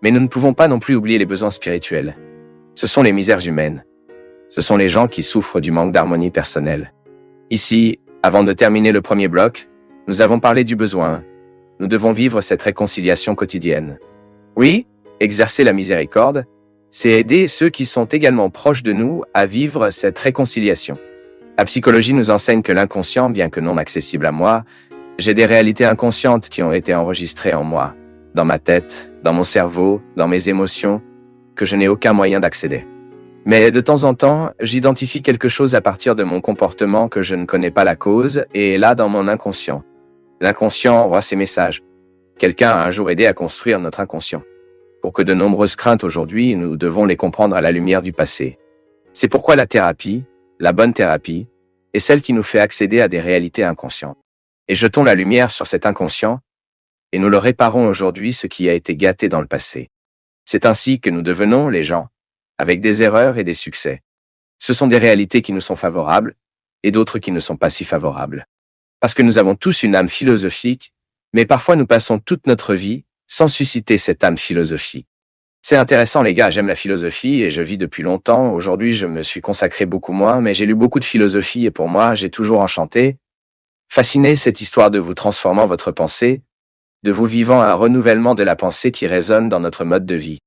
Mais nous ne pouvons pas non plus oublier les besoins spirituels. Ce sont les misères humaines. Ce sont les gens qui souffrent du manque d'harmonie personnelle. Ici, avant de terminer le premier bloc, nous avons parlé du besoin. Nous devons vivre cette réconciliation quotidienne. Oui, exercer la miséricorde, c'est aider ceux qui sont également proches de nous à vivre cette réconciliation. La psychologie nous enseigne que l'inconscient, bien que non accessible à moi, j'ai des réalités inconscientes qui ont été enregistrées en moi, dans ma tête, dans mon cerveau, dans mes émotions, que je n'ai aucun moyen d'accéder. Mais de temps en temps, j'identifie quelque chose à partir de mon comportement que je ne connais pas la cause, et là dans mon inconscient. L'inconscient envoie ses messages. Quelqu'un a un jour aidé à construire notre inconscient. Pour que de nombreuses craintes aujourd'hui, nous devons les comprendre à la lumière du passé. C'est pourquoi la thérapie, la bonne thérapie, est celle qui nous fait accéder à des réalités inconscientes. Et jetons la lumière sur cet inconscient, et nous le réparons aujourd'hui ce qui a été gâté dans le passé. C'est ainsi que nous devenons les gens, avec des erreurs et des succès. Ce sont des réalités qui nous sont favorables, et d'autres qui ne sont pas si favorables. Parce que nous avons tous une âme philosophique, mais parfois nous passons toute notre vie sans susciter cette âme philosophique. C'est intéressant les gars, j'aime la philosophie et je vis depuis longtemps. Aujourd'hui, je me suis consacré beaucoup moins, mais j'ai lu beaucoup de philosophie et pour moi, j'ai toujours enchanté, fasciné cette histoire de vous transformant votre pensée, de vous vivant un renouvellement de la pensée qui résonne dans notre mode de vie.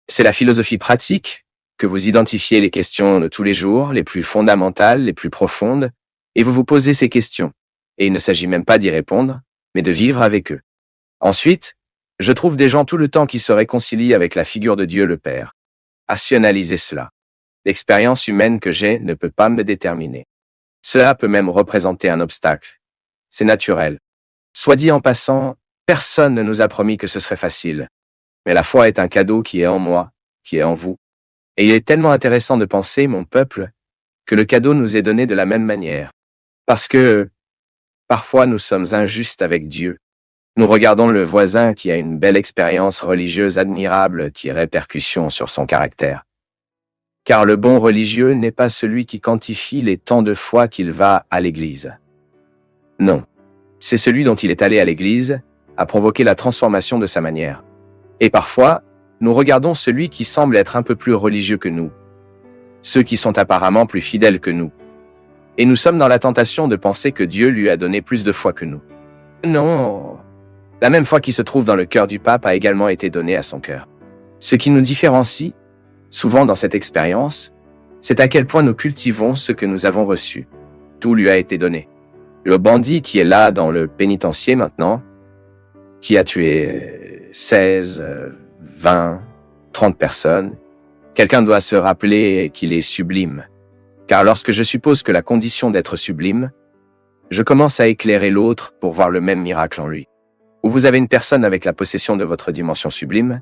C'est la philosophie pratique, que vous identifiez les questions de tous les jours, les plus fondamentales, les plus profondes, et vous vous posez ces questions. Et il ne s'agit même pas d'y répondre, mais de vivre avec eux. Ensuite, je trouve des gens tout le temps qui se réconcilient avec la figure de Dieu le Père. Rationalisez cela. L'expérience humaine que j'ai ne peut pas me déterminer. Cela peut même représenter un obstacle. C'est naturel. Soit dit en passant, personne ne nous a promis que ce serait facile. Mais la foi est un cadeau qui est en moi, qui est en vous. Et il est tellement intéressant de penser, mon peuple, que le cadeau nous est donné de la même manière. Parce que, parfois nous sommes injustes avec Dieu. Nous regardons le voisin qui a une belle expérience religieuse admirable qui répercussion sur son caractère. Car le bon religieux n'est pas celui qui quantifie les temps de fois qu'il va à l'église. Non. C'est celui dont il est allé à l'église, a provoqué la transformation de sa manière. Et parfois, nous regardons celui qui semble être un peu plus religieux que nous. Ceux qui sont apparemment plus fidèles que nous. Et nous sommes dans la tentation de penser que Dieu lui a donné plus de foi que nous. Non. La même foi qui se trouve dans le cœur du pape a également été donnée à son cœur. Ce qui nous différencie, souvent dans cette expérience, c'est à quel point nous cultivons ce que nous avons reçu. Tout lui a été donné. Le bandit qui est là dans le pénitencier maintenant, qui a tué 16, 20, 30 personnes, quelqu'un doit se rappeler qu'il est sublime. Car lorsque je suppose que la condition d'être sublime, je commence à éclairer l'autre pour voir le même miracle en lui. Où vous avez une personne avec la possession de votre dimension sublime,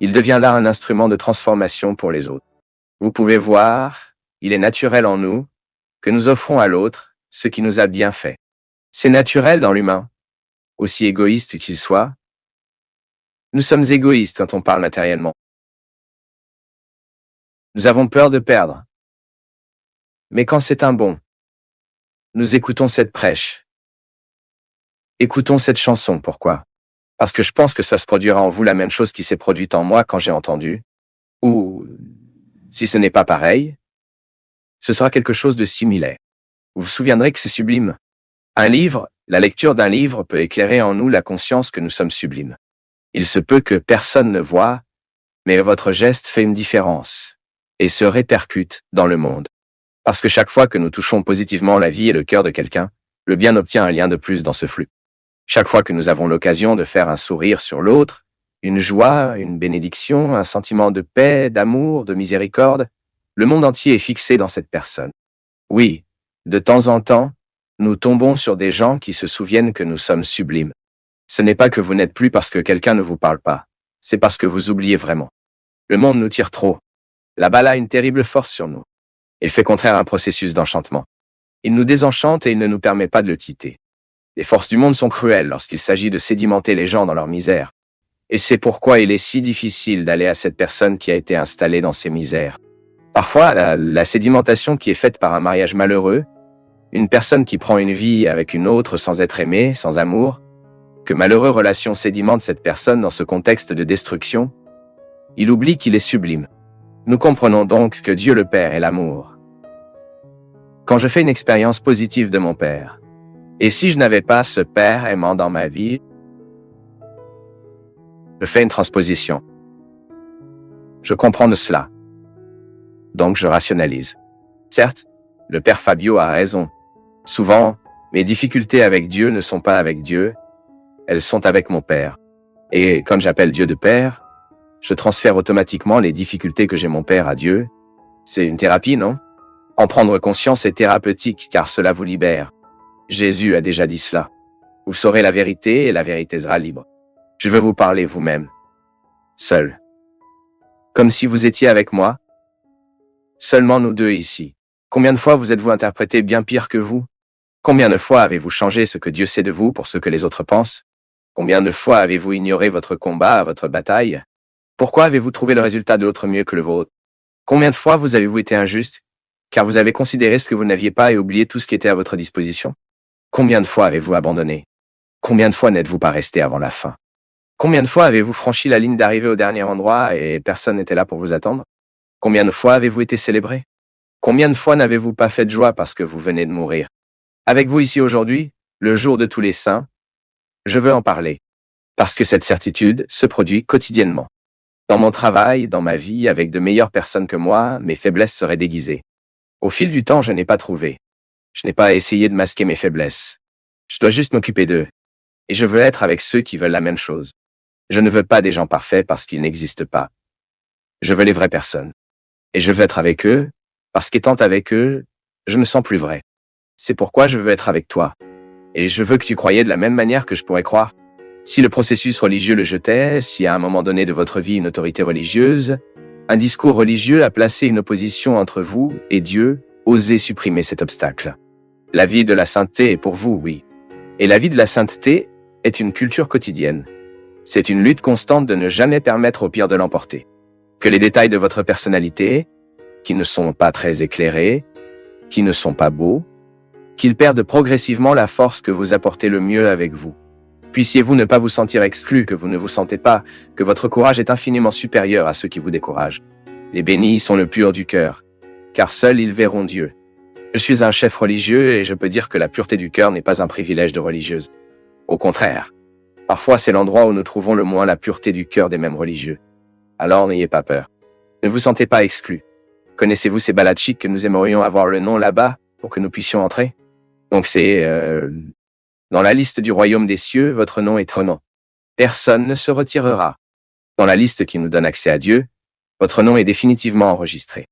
il devient là un instrument de transformation pour les autres. Vous pouvez voir, il est naturel en nous, que nous offrons à l'autre ce qui nous a bien fait. C'est naturel dans l'humain, aussi égoïste qu'il soit. Nous sommes égoïstes quand on parle matériellement. Nous avons peur de perdre. Mais quand c'est un bon, nous écoutons cette prêche. Écoutons cette chanson, pourquoi? Parce que je pense que ça se produira en vous la même chose qui s'est produite en moi quand j'ai entendu. Ou, si ce n'est pas pareil, ce sera quelque chose de similaire. Vous vous souviendrez que c'est sublime. Un livre, la lecture d'un livre peut éclairer en nous la conscience que nous sommes sublimes. Il se peut que personne ne voie, mais votre geste fait une différence et se répercute dans le monde. Parce que chaque fois que nous touchons positivement la vie et le cœur de quelqu'un, le bien obtient un lien de plus dans ce flux. Chaque fois que nous avons l'occasion de faire un sourire sur l'autre, une joie, une bénédiction, un sentiment de paix, d'amour, de miséricorde, le monde entier est fixé dans cette personne. Oui, de temps en temps, nous tombons sur des gens qui se souviennent que nous sommes sublimes. Ce n'est pas que vous n'êtes plus parce que quelqu'un ne vous parle pas, c'est parce que vous oubliez vraiment. Le monde nous tire trop. La balle a une terrible force sur nous. Il fait contraire à un processus d'enchantement. Il nous désenchante et il ne nous permet pas de le quitter. Les forces du monde sont cruelles lorsqu'il s'agit de sédimenter les gens dans leur misère. Et c'est pourquoi il est si difficile d'aller à cette personne qui a été installée dans ses misères. Parfois, la sédimentation qui est faite par un mariage malheureux, une personne qui prend une vie avec une autre sans être aimée, sans amour, que malheureuses relations sédimentent cette personne dans ce contexte de destruction, Il oublie qu'il est sublime. Nous comprenons donc que Dieu le Père est l'amour. Quand je fais une expérience positive de mon Père, et si je n'avais pas ce Père aimant dans ma vie, je fais une transposition. Je comprends de cela. Donc je rationalise. Certes, le Père Fabio a raison. Souvent, mes difficultés avec Dieu ne sont pas avec Dieu, elles sont avec mon Père. Et comme j'appelle Dieu de Père, je transfère automatiquement les difficultés que j'ai mon Père à Dieu. C'est une thérapie, non? En prendre conscience est thérapeutique car cela vous libère. Jésus a déjà dit cela. Vous saurez la vérité et la vérité sera libre. Je veux vous parler vous-même. Seul. Comme si vous étiez avec moi. Seulement nous deux ici. Combien de fois vous êtes-vous interprété bien pire que vous? Combien de fois avez-vous changé ce que Dieu sait de vous pour ce que les autres pensent? Combien de fois avez-vous ignoré votre combat, votre bataille? Pourquoi avez-vous trouvé le résultat de l'autre mieux que le vôtre? Combien de fois vous avez-vous été injuste, car vous avez considéré ce que vous n'aviez pas et oublié tout ce qui était à votre disposition? Combien de fois avez-vous abandonné? Combien de fois n'êtes-vous pas resté avant la fin? Combien de fois avez-vous franchi la ligne d'arrivée au dernier endroit et personne n'était là pour vous attendre? Combien de fois avez-vous été célébré? Combien de fois n'avez-vous pas fait de joie parce que vous venez de mourir? Avec vous ici aujourd'hui, le jour de tous les saints, je veux en parler, parce que cette certitude se produit quotidiennement. Dans mon travail, dans ma vie, avec de meilleures personnes que moi, mes faiblesses seraient déguisées. Au fil du temps, je n'ai pas trouvé. Je n'ai pas essayé de masquer mes faiblesses. Je dois juste m'occuper d'eux. Et je veux être avec ceux qui veulent la même chose. Je ne veux pas des gens parfaits parce qu'ils n'existent pas. Je veux les vraies personnes. Et je veux être avec eux, parce qu'étant avec eux, je me sens plus vrai. C'est pourquoi je veux être avec toi. Et je veux que tu croyais de la même manière que je pourrais croire. Si le processus religieux le jetait, si à un moment donné de votre vie une autorité religieuse, un discours religieux a placé une opposition entre vous et Dieu, osez supprimer cet obstacle. La vie de la sainteté est pour vous, oui. Et la vie de la sainteté est une culture quotidienne. C'est une lutte constante de ne jamais permettre au pire de l'emporter. Que les détails de votre personnalité, qui ne sont pas très éclairés, qui ne sont pas beaux, qu'ils perdent progressivement la force que vous apportez le mieux avec vous. Puissiez-vous ne pas vous sentir exclu, que vous ne vous sentez pas, que votre courage est infiniment supérieur à ceux qui vous découragent. Les bénis sont le pur du cœur, car seuls ils verront Dieu. Je suis un chef religieux et je peux dire que la pureté du cœur n'est pas un privilège de religieuse. Au contraire, parfois c'est l'endroit où nous trouvons le moins la pureté du cœur des mêmes religieux. Alors n'ayez pas peur. Ne vous sentez pas exclu. Connaissez-vous ces balades chics que nous aimerions avoir le nom là-bas pour que nous puissions entrer? Donc c'est dans la liste du royaume des cieux, votre nom est trônant. Personne ne se retirera. Dans la liste qui nous donne accès à Dieu, votre nom est définitivement enregistré.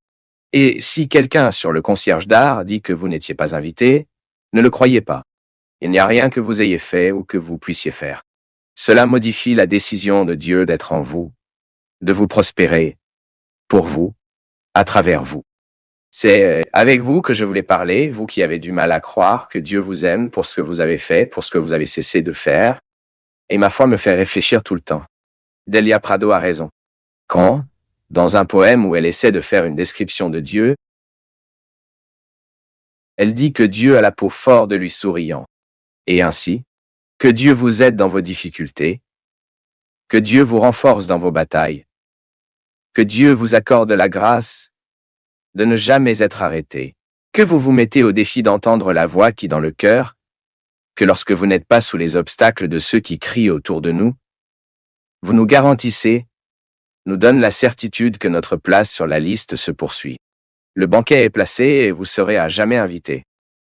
Et si quelqu'un sur le concierge d'art dit que vous n'étiez pas invité, ne le croyez pas. Il n'y a rien que vous ayez fait ou que vous puissiez faire. Cela modifie la décision de Dieu d'être en vous, de vous prospérer, pour vous, à travers vous. C'est avec vous que je voulais parler, vous qui avez du mal à croire que Dieu vous aime pour ce que vous avez fait, pour ce que vous avez cessé de faire. Et ma foi me fait réfléchir tout le temps. Delia Prado a raison. Quand, dans un poème où elle essaie de faire une description de Dieu, elle dit que Dieu a la peau forte de lui souriant. Et ainsi, que Dieu vous aide dans vos difficultés, que Dieu vous renforce dans vos batailles, que Dieu vous accorde la grâce de ne jamais être arrêté, que vous vous mettez au défi d'entendre la voix qui dans le cœur, que lorsque vous n'êtes pas sous les obstacles de ceux qui crient autour de nous, vous nous garantissez, nous donne la certitude que notre place sur la liste se poursuit. Le banquet est placé et vous serez à jamais invité.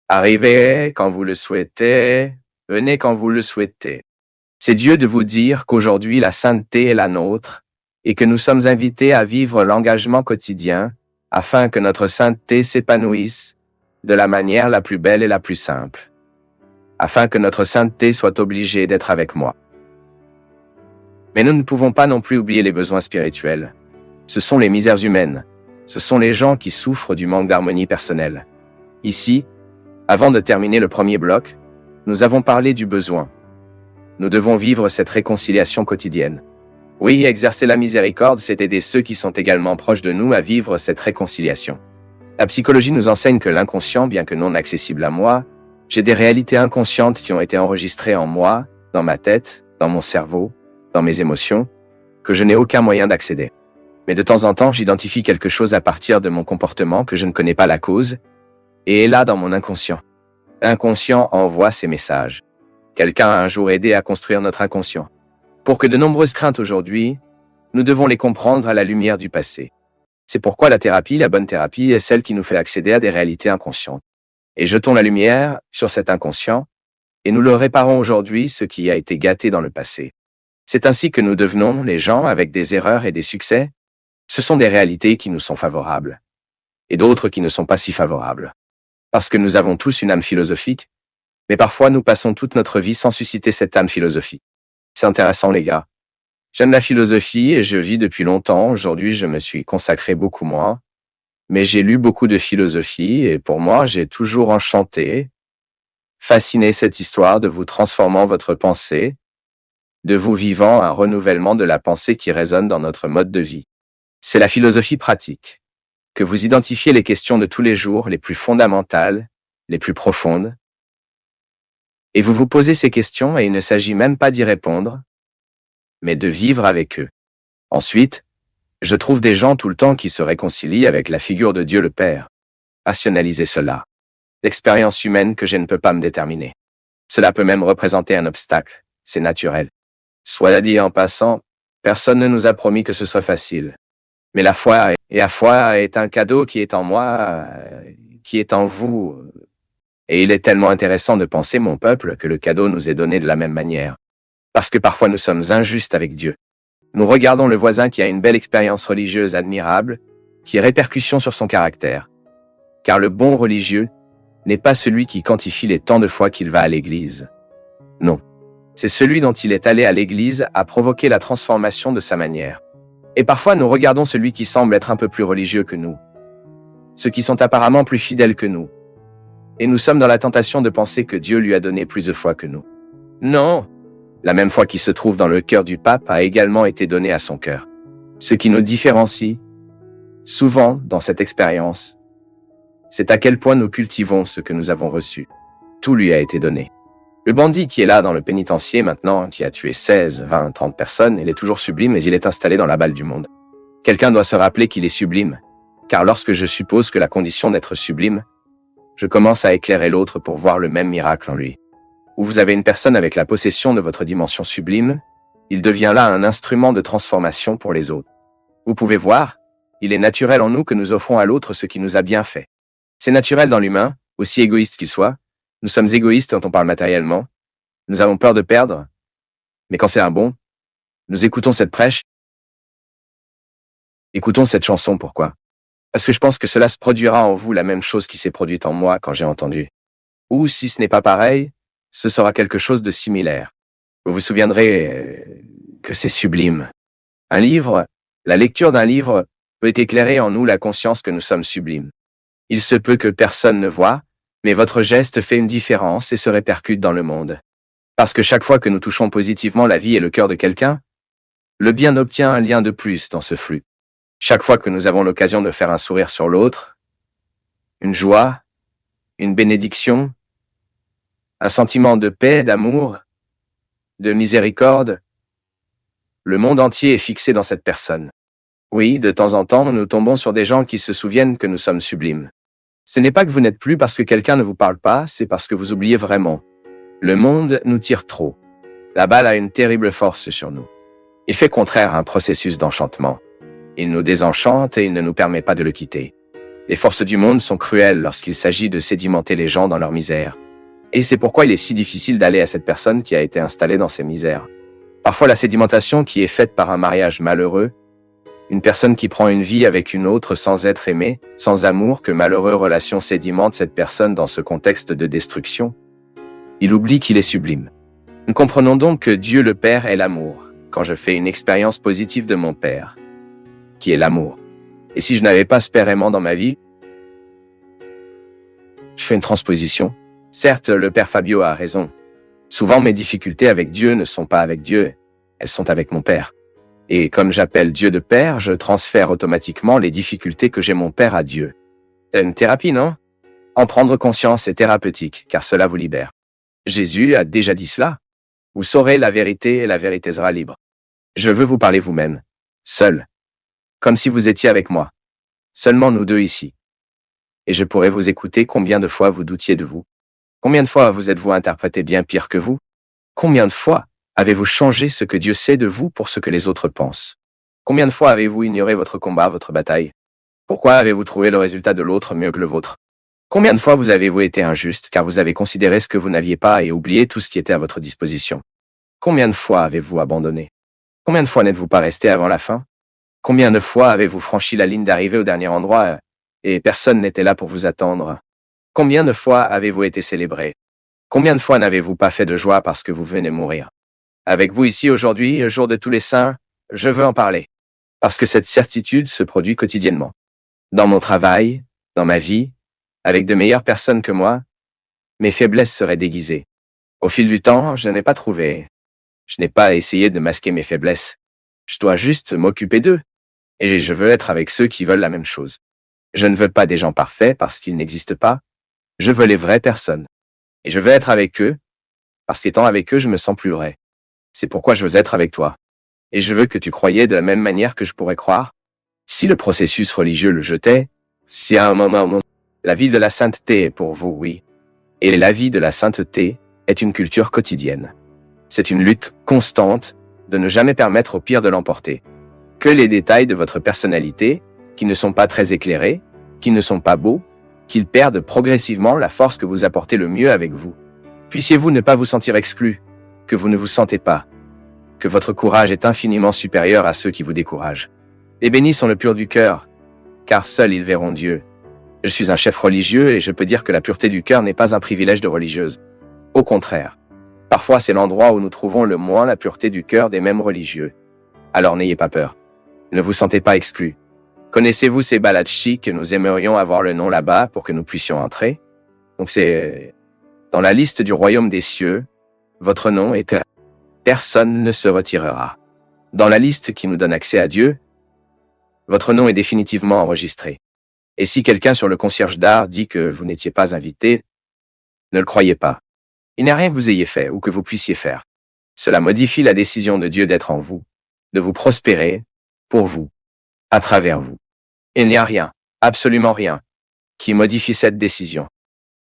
Arrivez quand vous le souhaitez, venez quand vous le souhaitez. C'est Dieu de vous dire qu'aujourd'hui la sainteté est la nôtre et que nous sommes invités à vivre l'engagement quotidien afin que notre sainteté s'épanouisse de la manière la plus belle et la plus simple. Afin que notre sainteté soit obligée d'être avec moi. Mais nous ne pouvons pas non plus oublier les besoins spirituels. Ce sont les misères humaines. Ce sont les gens qui souffrent du manque d'harmonie personnelle. Ici, avant de terminer le premier bloc, nous avons parlé du besoin. Nous devons vivre cette réconciliation quotidienne. Oui, exercer la miséricorde, c'est aider ceux qui sont également proches de nous à vivre cette réconciliation. La psychologie nous enseigne que l'inconscient, bien que non accessible à moi, j'ai des réalités inconscientes qui ont été enregistrées en moi, dans ma tête, dans mon cerveau, dans mes émotions, que je n'ai aucun moyen d'accéder. Mais de temps en temps, j'identifie quelque chose à partir de mon comportement que je ne connais pas la cause, et est là dans mon inconscient. L'inconscient envoie ses messages. Quelqu'un a un jour aidé à construire notre inconscient. Pour que de nombreuses craintes aujourd'hui, nous devons les comprendre à la lumière du passé. C'est pourquoi la thérapie, la bonne thérapie, est celle qui nous fait accéder à des réalités inconscientes. Et jetons la lumière sur cet inconscient, et nous le réparons aujourd'hui ce qui a été gâté dans le passé. C'est ainsi que nous devenons les gens avec des erreurs et des succès. Ce sont des réalités qui nous sont favorables, et d'autres qui ne sont pas si favorables. Parce que nous avons tous une âme philosophique, mais parfois nous passons toute notre vie sans susciter cette âme philosophique. C'est intéressant les gars. J'aime la philosophie et je vis depuis longtemps. Aujourd'hui, je me suis consacré beaucoup moins, mais j'ai lu beaucoup de philosophie et pour moi, j'ai toujours enchanté, fasciné cette histoire de vous transformant votre pensée, de vous vivant un renouvellement de la pensée qui résonne dans notre mode de vie. C'est la philosophie pratique. Que vous identifiez les questions de tous les jours, les plus fondamentales, les plus profondes, et vous vous posez ces questions et il ne s'agit même pas d'y répondre, mais de vivre avec eux. Ensuite, je trouve des gens tout le temps qui se réconcilient avec la figure de Dieu le Père. Rationalisez cela. L'expérience humaine que je ne peux pas me déterminer. Cela peut même représenter un obstacle, c'est naturel. Soit dit en passant, personne ne nous a promis que ce soit facile. Mais la foi est un cadeau qui est en moi, qui est en vous. Et il est tellement intéressant de penser, mon peuple, que le cadeau nous est donné de la même manière. Parce que parfois nous sommes injustes avec Dieu. Nous regardons le voisin qui a une belle expérience religieuse admirable, qui a répercussion sur son caractère. Car le bon religieux n'est pas celui qui quantifie les temps de fois qu'il va à l'église. Non. C'est celui dont il est allé à l'église à provoquer la transformation de sa manière. Et parfois nous regardons celui qui semble être un peu plus religieux que nous. Ceux qui sont apparemment plus fidèles que nous. Et nous sommes dans la tentation de penser que Dieu lui a donné plus de foi que nous. Non! La même foi qui se trouve dans le cœur du pape a également été donnée à son cœur. Ce qui nous différencie, souvent dans cette expérience, c'est à quel point nous cultivons ce que nous avons reçu. Tout lui a été donné. Le bandit qui est là dans le pénitencier maintenant, qui a tué 16, 20, 30 personnes, il est toujours sublime, mais il est installé dans la balle du monde. Quelqu'un doit se rappeler qu'il est sublime, car lorsque je suppose que la condition d'être sublime, je commence à éclairer l'autre pour voir le même miracle en lui. Où vous avez une personne avec la possession de votre dimension sublime, il devient là un instrument de transformation pour les autres. Vous pouvez voir, il est naturel en nous que nous offrons à l'autre ce qui nous a bien fait. C'est naturel dans l'humain, aussi égoïste qu'il soit. Nous sommes égoïstes quand on parle matériellement. Nous avons peur de perdre. Mais quand c'est un bon, nous écoutons cette prêche. Écoutons cette chanson, pourquoi? Parce que je pense que cela se produira en vous la même chose qui s'est produite en moi quand j'ai entendu. Ou si ce n'est pas pareil, ce sera quelque chose de similaire. Vous vous souviendrez que c'est sublime. Un livre, la lecture d'un livre peut éclairer en nous la conscience que nous sommes sublimes. Il se peut que personne ne voie, mais votre geste fait une différence et se répercute dans le monde. Parce que chaque fois que nous touchons positivement la vie et le cœur de quelqu'un, le bien obtient un lien de plus dans ce flux. Chaque fois que nous avons l'occasion de faire un sourire sur l'autre, une joie, une bénédiction, un sentiment de paix, d'amour, de miséricorde, le monde entier est fixé dans cette personne. Oui, de temps en temps, nous tombons sur des gens qui se souviennent que nous sommes sublimes. Ce n'est pas que vous n'êtes plus parce que quelqu'un ne vous parle pas, c'est parce que vous oubliez vraiment. Le monde nous tire trop. La balle a une terrible force sur nous. Il fait contraire à un processus d'enchantement. Il nous désenchante et il ne nous permet pas de le quitter. Les forces du monde sont cruelles lorsqu'il s'agit de sédimenter les gens dans leur misère. Et c'est pourquoi il est si difficile d'aller à cette personne qui a été installée dans ses misères. Parfois la sédimentation qui est faite par un mariage malheureux, une personne qui prend une vie avec une autre sans être aimée, sans amour, que malheureux relation sédimente cette personne dans ce contexte de destruction. Il oublie qu'il est sublime. Nous comprenons donc que Dieu le Père est l'amour, quand je fais une expérience positive de mon Père, qui est l'amour. Et si je n'avais pas ce Père aimant dans ma vie, je fais une transposition. Certes, le Père Fabio a raison. Souvent, mes difficultés avec Dieu ne sont pas avec Dieu, elles sont avec mon Père. Et comme j'appelle Dieu de Père, je transfère automatiquement les difficultés que j'ai mon Père à Dieu. C'est une thérapie, non? En prendre conscience est thérapeutique, car cela vous libère. Jésus a déjà dit cela. Vous saurez la vérité et la vérité sera libre. Je veux vous parler vous-même, seul. Comme si vous étiez avec moi. Seulement nous deux ici. Et je pourrais vous écouter combien de fois vous doutiez de vous. Combien de fois vous êtes-vous interprété bien pire que vous? Combien de fois avez-vous changé ce que Dieu sait de vous pour ce que les autres pensent? Combien de fois avez-vous ignoré votre combat, votre bataille? Pourquoi avez-vous trouvé le résultat de l'autre mieux que le vôtre? Combien de fois vous avez-vous été injuste car vous avez considéré ce que vous n'aviez pas et oublié tout ce qui était à votre disposition? Combien de fois avez-vous abandonné? Combien de fois n'êtes-vous pas resté avant la fin? Combien de fois avez-vous franchi la ligne d'arrivée au dernier endroit et personne n'était là pour vous attendre? Combien de fois avez-vous été célébré? Combien de fois n'avez-vous pas fait de joie parce que vous venez mourir? Avec vous ici aujourd'hui, le jour de tous les saints, je veux en parler. Parce que cette certitude se produit quotidiennement. Dans mon travail, dans ma vie, avec de meilleures personnes que moi, mes faiblesses seraient déguisées. Au fil du temps, je n'ai pas essayé de masquer mes faiblesses. Je dois juste m'occuper d'eux. Et je veux être avec ceux qui veulent la même chose. Je ne veux pas des gens parfaits parce qu'ils n'existent pas. Je veux les vraies personnes. Et je veux être avec eux, parce qu'étant avec eux, je me sens plus vrai. C'est pourquoi je veux être avec toi. Et je veux que tu croyais de la même manière que je pourrais croire. Si le processus religieux le jetait, si à un moment, la vie de la sainteté est pour vous, oui. Et la vie de la sainteté est une culture quotidienne. C'est une lutte constante de ne jamais permettre au pire de l'emporter. Que les détails de votre personnalité, qui ne sont pas très éclairés, qui ne sont pas beaux, qu'ils perdent progressivement la force que vous apportez le mieux avec vous. Puissiez-vous ne pas vous sentir exclu, que vous ne vous sentez pas, que votre courage est infiniment supérieur à ceux qui vous découragent. Les bénis sont le pur du cœur, car seuls ils verront Dieu. Je suis un chef religieux et je peux dire que la pureté du cœur n'est pas un privilège de religieuse. Au contraire. Parfois c'est l'endroit où nous trouvons le moins la pureté du cœur des mêmes religieux. Alors n'ayez pas peur. Ne vous sentez pas exclu. Connaissez-vous ces baladchis que nous aimerions avoir le nom là-bas pour que nous puissions entrer? Donc c'est dans la liste du royaume des cieux, votre nom est personne ne se retirera. Dans la liste qui nous donne accès à Dieu, votre nom est définitivement enregistré. Et si quelqu'un sur le concierge d'art dit que vous n'étiez pas invité, ne le croyez pas. Il n'y a rien que vous ayez fait ou que vous puissiez faire. Cela modifie la décision de Dieu d'être en vous, de vous prospérer, pour vous, à travers vous. Il n'y a rien, absolument rien, qui modifie cette décision.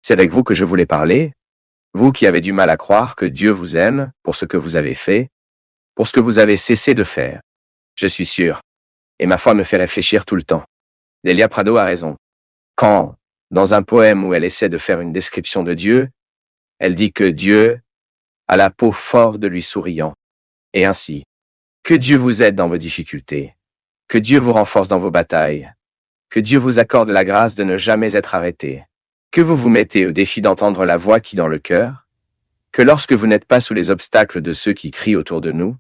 C'est avec vous que je voulais parler, vous qui avez du mal à croire que Dieu vous aime pour ce que vous avez fait, pour ce que vous avez cessé de faire. Je suis sûr, et ma foi me fait réfléchir tout le temps. Delia Prado a raison. Quand, dans un poème où elle essaie de faire une description de Dieu, elle dit que Dieu a la peau forte de lui souriant. Et ainsi, que Dieu vous aide dans vos difficultés, que Dieu vous renforce dans vos batailles, que Dieu vous accorde la grâce de ne jamais être arrêté, que vous vous mettez au défi d'entendre la voix qui dans le cœur, que lorsque vous n'êtes pas sous les obstacles de ceux qui crient autour de nous,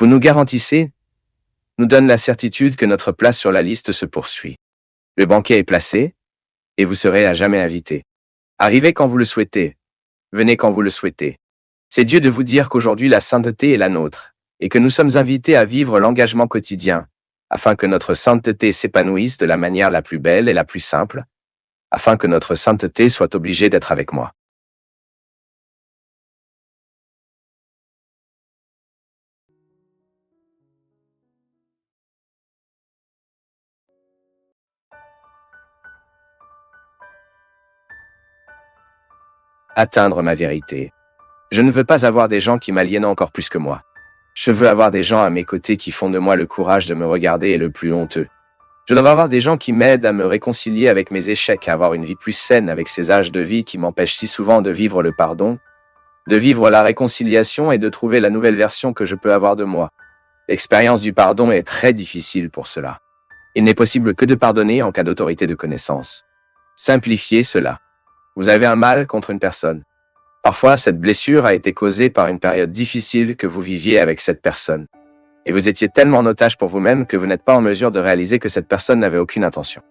vous nous garantissez, nous donne la certitude que notre place sur la liste se poursuit. Le banquet est placé, et vous serez à jamais invité. Arrivez quand vous le souhaitez, venez quand vous le souhaitez. C'est Dieu de vous dire qu'aujourd'hui la sainteté est la nôtre, et que nous sommes invités à vivre l'engagement quotidien, afin que notre sainteté s'épanouisse de la manière la plus belle et la plus simple, afin que notre sainteté soit obligée d'être avec moi. Atteindre ma vérité. Je ne veux pas avoir des gens qui m'aliènent encore plus que moi. Je veux avoir des gens à mes côtés qui font de moi le courage de me regarder et le plus honteux. Je dois avoir des gens qui m'aident à me réconcilier avec mes échecs, à avoir une vie plus saine avec ces âges de vie qui m'empêchent si souvent de vivre le pardon, de vivre la réconciliation et de trouver la nouvelle version que je peux avoir de moi. L'expérience du pardon est très difficile pour cela. Il n'est possible que de pardonner en cas d'autorité de connaissance. Simplifiez cela. Vous avez un mal contre une personne. Parfois, cette blessure a été causée par une période difficile que vous viviez avec cette personne. Et vous étiez tellement en otage pour vous-même que vous n'êtes pas en mesure de réaliser que cette personne n'avait aucune intention.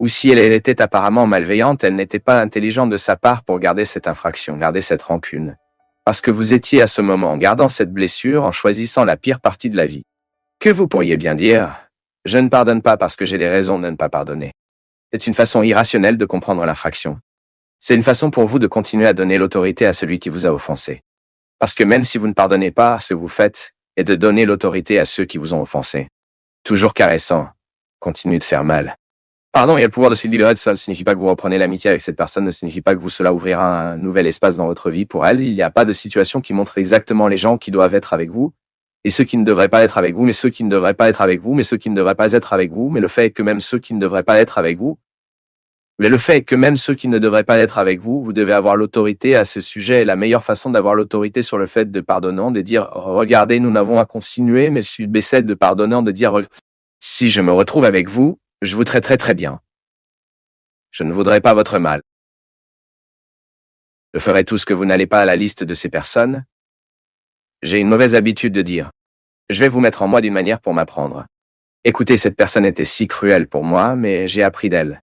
Ou si elle était apparemment malveillante, elle n'était pas intelligente de sa part pour garder cette infraction, garder cette rancune. Parce que vous étiez à ce moment gardant cette blessure en choisissant la pire partie de la vie. Que vous pourriez bien dire, je ne pardonne pas parce que j'ai des raisons de ne pas pardonner. C'est une façon irrationnelle de comprendre l'infraction. C'est une façon pour vous de continuer à donner l'autorité à celui qui vous a offensé. Parce que même si vous ne pardonnez pas, ce que vous faites est de donner l'autorité à ceux qui vous ont offensé. toujours caressant, continue de faire mal. Pardon, il y a le pouvoir de se libérer de ça. Ne signifie pas que vous reprenez l'amitié avec cette personne, ne signifie pas que vous cela ouvrira un nouvel espace dans votre vie pour elle. Il n'y a pas de situation qui montre exactement les gens qui doivent être avec vous et ceux qui ne devraient pas être avec vous, mais ceux qui ne devraient pas être avec vous, mais ceux qui ne devraient pas être avec vous, mais le fait est que même ceux qui ne devraient pas être avec vous, mais le fait est que même ceux qui ne devraient pas être avec vous, vous devez avoir l'autorité à ce sujet. Et la meilleure façon d'avoir l'autorité sur le fait de pardonner, de dire, regardez, nous n'avons à continuer, mais je baissais de pardonnant, de dire, si je me retrouve avec vous, je vous traiterai très bien. Je ne voudrais pas votre mal. Je ferai tout ce que vous n'allez pas à la liste de ces personnes. J'ai une mauvaise habitude de dire, je vais vous mettre en moi d'une manière pour m'apprendre. Écoutez, cette personne était si cruelle pour moi, mais j'ai appris d'elle.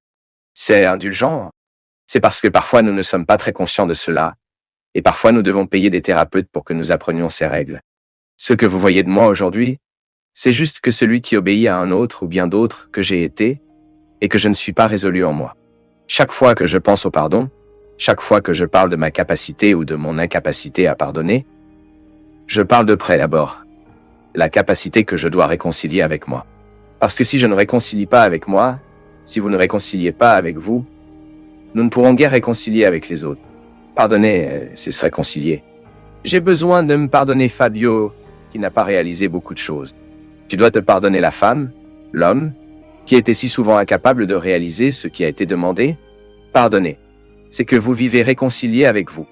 C'est indulgent. C'est parce que parfois nous ne sommes pas très conscients de cela, et parfois nous devons payer des thérapeutes pour que nous apprenions ces règles. Ce que vous voyez de moi aujourd'hui, c'est juste que celui qui obéit à un autre ou bien d'autres que j'ai été, et que je ne suis pas résolu en moi. Chaque fois que je pense au pardon, chaque fois que je parle de ma capacité ou de mon incapacité à pardonner, je parle de près d'abord. La capacité que je dois réconcilier avec moi. Parce que si je ne réconcilie pas avec moi, si vous ne réconciliez pas avec vous, nous ne pourrons guère réconcilier avec les autres. Pardonner, c'est se réconcilier. J'ai besoin de me pardonner Fabio, qui n'a pas réalisé beaucoup de choses. Tu dois te pardonner la femme, l'homme, qui était si souvent incapable de réaliser ce qui a été demandé. Pardonner, c'est que vous vivez réconcilié avec vous.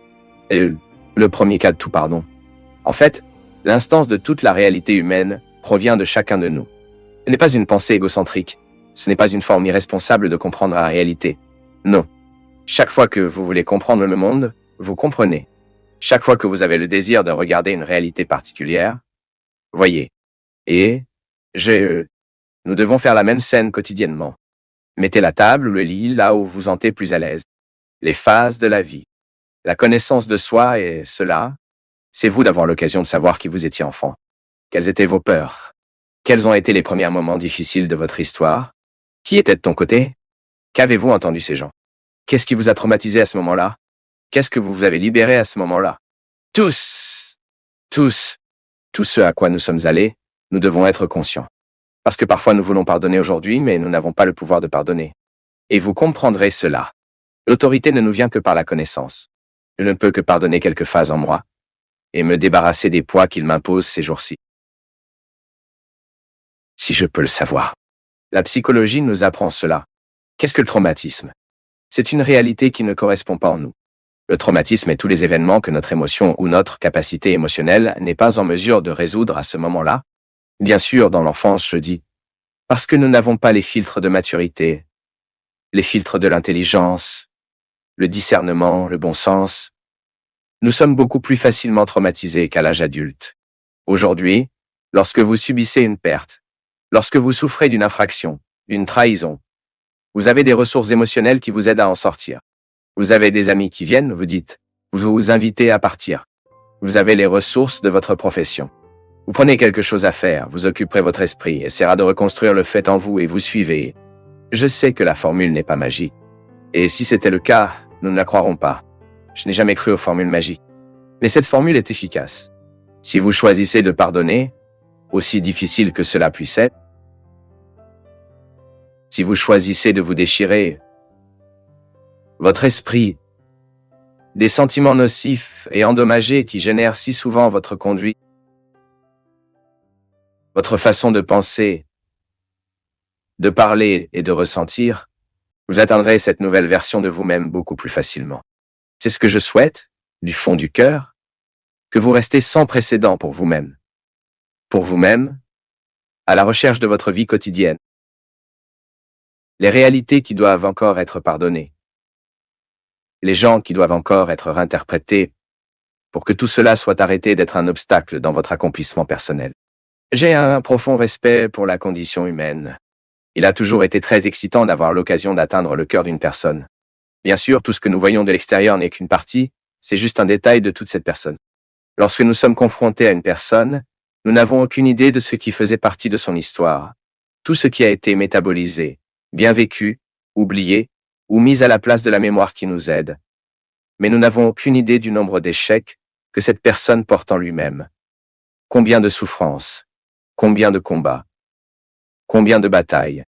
Et le premier cas de tout pardon. En fait, l'instance de toute la réalité humaine provient de chacun de nous. Ce n'est pas une pensée égocentrique. Ce n'est pas une forme irresponsable de comprendre la réalité. Non. Chaque fois que vous voulez comprendre le monde, vous comprenez. Chaque fois que vous avez le désir de regarder une réalité particulière, voyez. Et, nous devons faire la même scène quotidiennement. Mettez la table ou le lit là où vous vous sentez plus à l'aise. Les phases de la vie. La connaissance de soi et cela, c'est vous d'avoir l'occasion de savoir qui vous étiez enfant. Quelles étaient vos peurs? Quels ont été les premiers moments difficiles de votre histoire? Qui était de ton côté? Qu'avez-vous entendu ces gens? Qu'est-ce qui vous a traumatisé à ce moment-là? Qu'est-ce que vous avez libéré à ce moment-là? Tout ce à quoi nous sommes allés, nous devons être conscients. Parce que parfois nous voulons pardonner aujourd'hui, mais nous n'avons pas le pouvoir de pardonner. Et vous comprendrez cela. L'autorité ne nous vient que par la connaissance. Je ne peux que pardonner quelques phases en moi et me débarrasser des poids qu'il m'impose ces jours-ci. Si je peux le savoir. La psychologie nous apprend cela. Qu'est-ce que le traumatisme? C'est une réalité qui ne correspond pas en nous. Le traumatisme est tous les événements que notre émotion ou notre capacité émotionnelle n'est pas en mesure de résoudre à ce moment-là. Bien sûr, dans l'enfance, je dis, parce que nous n'avons pas les filtres de maturité, les filtres de l'intelligence, le discernement, le bon sens. Nous sommes beaucoup plus facilement traumatisés qu'à l'âge adulte. Aujourd'hui, lorsque vous subissez une perte, lorsque vous souffrez d'une infraction, d'une trahison, vous avez des ressources émotionnelles qui vous aident à en sortir. Vous avez des amis qui viennent, vous dites, vous vous invitez à partir. Vous avez les ressources de votre profession. Vous prenez quelque chose à faire, vous occuperez votre esprit, essaiera de reconstruire le fait en vous et vous suivez. Je sais que la formule n'est pas magique. Et si c'était le cas, nous ne la croirons pas. Je n'ai jamais cru aux formules magiques. Mais cette formule est efficace. Si vous choisissez de pardonner, aussi difficile que cela puisse être, si vous choisissez de vous déchirer, votre esprit, des sentiments nocifs et endommagés qui génèrent si souvent votre conduite, votre façon de penser, de parler et de ressentir, vous atteindrez cette nouvelle version de vous-même beaucoup plus facilement. C'est ce que je souhaite, du fond du cœur, que vous restez sans précédent pour vous-même. Pour vous-même, à la recherche de votre vie quotidienne. Les réalités qui doivent encore être pardonnées. Les gens qui doivent encore être réinterprétés pour que tout cela soit arrêté d'être un obstacle dans votre accomplissement personnel. J'ai un profond respect pour la condition humaine. Il a toujours été très excitant d'avoir l'occasion d'atteindre le cœur d'une personne. Bien sûr, tout ce que nous voyons de l'extérieur n'est qu'une partie, c'est juste un détail de toute cette personne. Lorsque nous sommes confrontés à une personne, nous n'avons aucune idée de ce qui faisait partie de son histoire. Tout ce qui a été métabolisé, bien vécu, oublié, ou mis à la place de la mémoire qui nous aide. Mais nous n'avons aucune idée du nombre d'échecs que cette personne porte en lui-même. Combien de souffrances, combien de combats. Combien de batailles.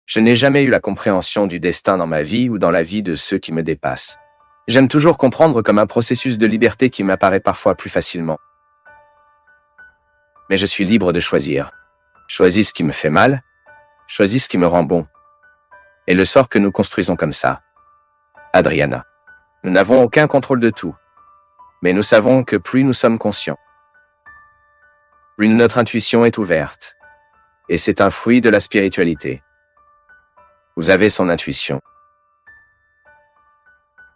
Je n'ai jamais eu la compréhension du destin dans ma vie ou dans la vie de ceux qui me dépassent. J'aime toujours comprendre comme un processus de liberté qui m'apparaît parfois plus facilement. Mais je suis libre de choisir. Choisis ce qui me fait mal, choisis ce qui me rend bon. Et le sort que nous construisons comme ça. Adriana. Nous n'avons aucun contrôle de tout. Mais nous savons que plus nous sommes conscients, plus notre intuition est ouverte. Et c'est un fruit de la spiritualité. Vous avez son intuition.